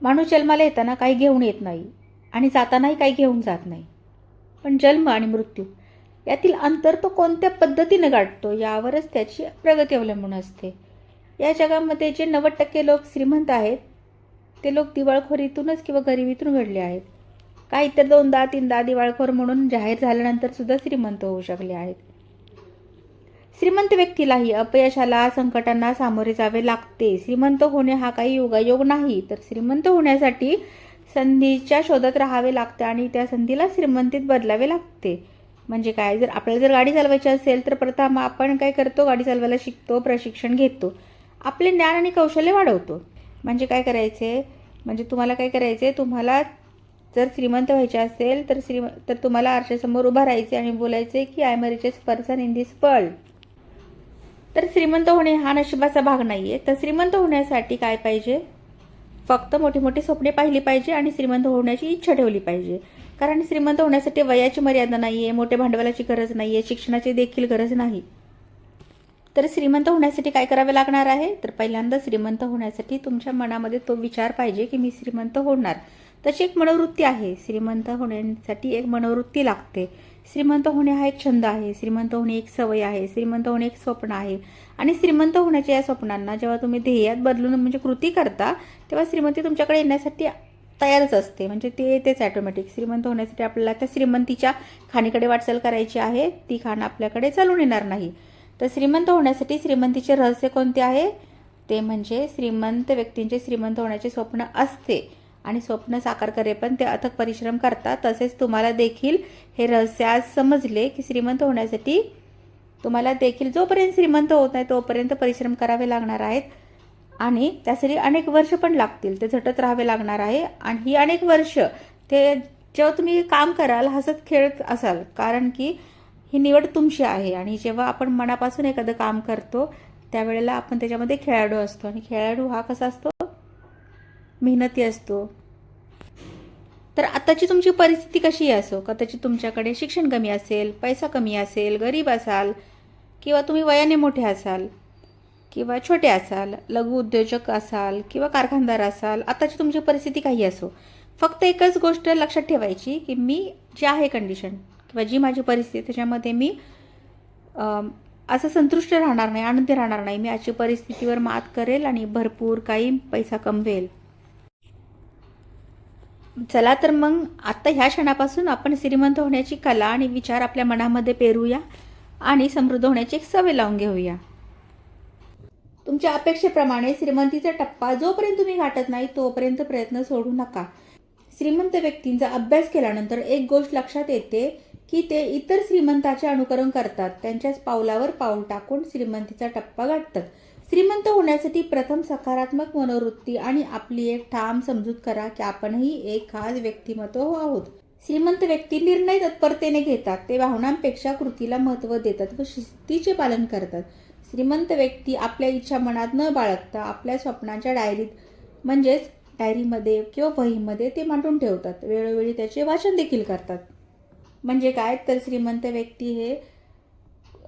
माणूस जन्माला येताना काही घेऊन येत नाही आणि जातानाही काही घेऊन जात नाही. पण जन्म आणि मृत्यू यातील अंतर तो कोणत्या पद्धतीने गाठतो यावरच त्याची प्रगती अवलंबून असते. या जगामध्ये जे 90% लोक श्रीमंत आहेत ते लोक दिवाळखोरीतूनच किंवा गरिबीतून घडले आहेत. काही तर 2दा 3दा दिवाळखोर म्हणून जाहीर झाल्यानंतर सुद्धा श्रीमंत होऊ शकले आहेत. श्रीमंत व्यक्तीलाही अपयशाला, संकटांना सामोरे जावे लागते. श्रीमंत होणे हा काही योगायोग नाही, तर श्रीमंत होण्यासाठी संधीच्या शोधात राहावे लागते आणि त्या संधीला श्रीमंतीत बदलावे लागते. म्हणजे काय, आपल्याला जर गाडी चालवायची असेल तर प्रथम आपण काय करतो, गाडी चालवायला शिकतो, प्रशिक्षण घेतो, आपले ज्ञान आणि कौशल्य वाढवतो. म्हणजे काय करायचे, म्हणजे तुम्हाला काय करायचे, तुम्हाला जर श्रीमंत व्हायचे असेल तर तुम्हाला आरशासमोर उभा राहायचे आणि बोलायचे की I am a richest person in this world. तर श्रीमंत होणे हा नशिबाचा भाग नाही आहे. तर श्रीमंत होण्यासाठी काय पाहिजे, फक्त मोठी मोठी स्वप्ने पाहिली पाहिजे आणि श्रीमंत होण्याची इच्छा ठेवली पाहिजे. कारण श्रीमंत होण्यासाठी वयाची मर्यादा नाही आहे, मोठ्या भांडवलाची गरज नाही आहे, शिक्षणाची देखील गरज नाही. तर श्रीमंत होण्यासाठी काय करावे लागणार आहे, तर पहिल्यांदा श्रीमंत होण्यासाठी तुमच्या मनामध्ये तो विचार पाहिजे की मी श्रीमंत होणार. तशी एक मनोवृत्ती आहे. श्रीमंत होण्यासाठी एक मनोवृत्ती लागते. श्रीमंत होणे हा एक छंद आहे, श्रीमंत होणे एक सवय आहे, श्रीमंत होणे एक स्वप्न आहे. आणि श्रीमंत होण्याच्या या स्वप्नांना जेव्हा तुम्ही ध्येयात बदलून म्हणजे कृती करता तेव्हा श्रीमंती तुमच्याकडे येण्यासाठी तयारच असते. म्हणजे ते येतेच ॲटोमॅटिक. श्रीमंत होण्यासाठी आपल्याला त्या श्रीमंतीच्या खाणीकडे वाटचाल करायची आहे, ती खाण आपल्याकडे चालून येणार नाही. तर श्रीमंत होण्यासाठी श्रीमंतीचे रहस्य कोणते आहे, ते म्हणजे श्रीमंत व्यक्तींचे श्रीमंत होण्याचे स्वप्न असते आणि स्वप्न साकार करेपर्यंत ते अथक परिश्रम करतात. तसेच तुम्हाला देखील हे रहस्य आज समजले की श्रीमंत होण्यासाठी तुम्हाला देखील जोपर्यंत श्रीमंत होत नाही तोपर्यंत परिश्रम करावे लागणार आहेत आणि त्यासाठी अनेक वर्ष पण लागतील, ते झटत राहावे लागणार आहे. आणि ही अनेक वर्ष ते जेव्हा तुम्ही काम कराल हसत खेळत असाल, कारण की ही निवड तुमची आहे. आणि जेव्हा आपण मनापासून एखादं काम करतो त्यावेळेला आपण त्याच्यामध्ये खेळाडू असतो आणि खेळाडू हा कसा असतो, मेहनती असतो. तर आताची तुमची परिस्थिती कशी असो, कदाचित तुमच्याकडे शिक्षण कमी असेल, पैसा कमी असेल, गरीब असाल किंवा तुम्ही वयाने मोठे असाल किंवा छोटे असाल, लघु उद्योजक असाल किंवा कारखानदार असाल, आताची तुमची परिस्थिती काही असो, फक्त एकच गोष्ट लक्षात ठेवायची की मी जे आहे कंडिशन किंवा जी माझी परिस्थिती त्याच्यामध्ये मी असं संतुष्ट राहणार नाही, आनंदी राहणार नाही. मी आजची परिस्थितीवर मात करेल आणि भरपूर काही पैसा कमवेल. चला तर मग आता ह्या क्षणापासून आपण श्रीमंत होण्याची कला आणि विचार आपल्या मनामध्ये पेरूया आणि समृद्ध होण्याची एक सवय लावून घेऊया. तुमच्या अपेक्षेप्रमाणे श्रीमंतीचा टप्पा जोपर्यंत तुम्ही गाठत नाही तोपर्यंत प्रयत्न सोडू नका. श्रीमंत व्यक्तींचा अभ्यास केल्यानंतर एक गोष्ट लक्षात येते की ते इतर श्रीमंताचे अनुकरण करतात, त्यांच्याच पावलावर पाऊल टाकून श्रीमंतीचा टप्पा गाठतात. श्रीमंत होण्यासाठी प्रथम सकारात्मक मनोवृत्ती आणि आपली एक ठाम समजूत करा की आपणही एक खास व्यक्तिमत्व आहोत. श्रीमंत व्यक्ती निर्णय तत्परतेने घेतात, ते भावनांपेक्षा कृतीला महत्त्व देतात व शिस्तीचे पालन करतात. श्रीमंत व्यक्ती आपल्या इच्छा मनात न बाळगता आपल्या स्वप्नांच्या म्हणजेच डायरीमध्ये किंवा वहीमध्ये ते मांडून ठेवतात. वेळोवेळी त्याचे वाचन देखील करतात. म्हणजे काय, तर श्रीमंत व्यक्ती हे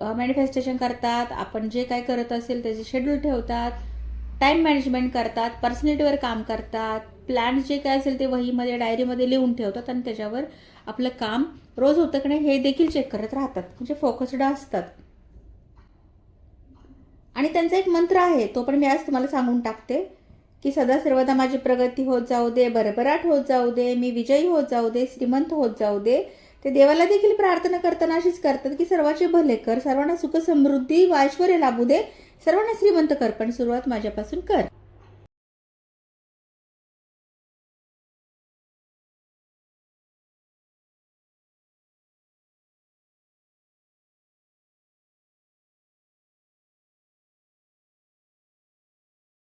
मॅनिफेस्टेशन करतात, आपण जे काय करत असेल त्याचे शेड्यूल ठेवतात, टाईम मॅनेजमेंट करतात, पर्सनॅलिटीवर काम करतात, प्लॅन जे काय असेल ते वहीमध्ये डायरीमध्ये लिहून ठेवतात आणि त्याच्यावर आपलं काम रोज होतं की नाही हे देखील चेक करत राहतात. म्हणजे फोकस्ड असतात. आणि त्यांचा एक मंत्र आहे, तो पण मी आज तुम्हाला सांगून टाकते की सदा सर्वदा माझी प्रगती होत जाऊ दे, भरभराट होत जाऊ दे, मी विजयी होत जाऊ दे, श्रीमंत होत जाऊ दे. ते देवाला देखील प्रार्थना करताना अशीच करतात की सर्वांचे भले कर, सर्वांना सुख समृद्धी व ऐश्वर्य लाभू दे, सर्वांना श्रीमंत कर, पण सुरुवात माझ्यापासून कर.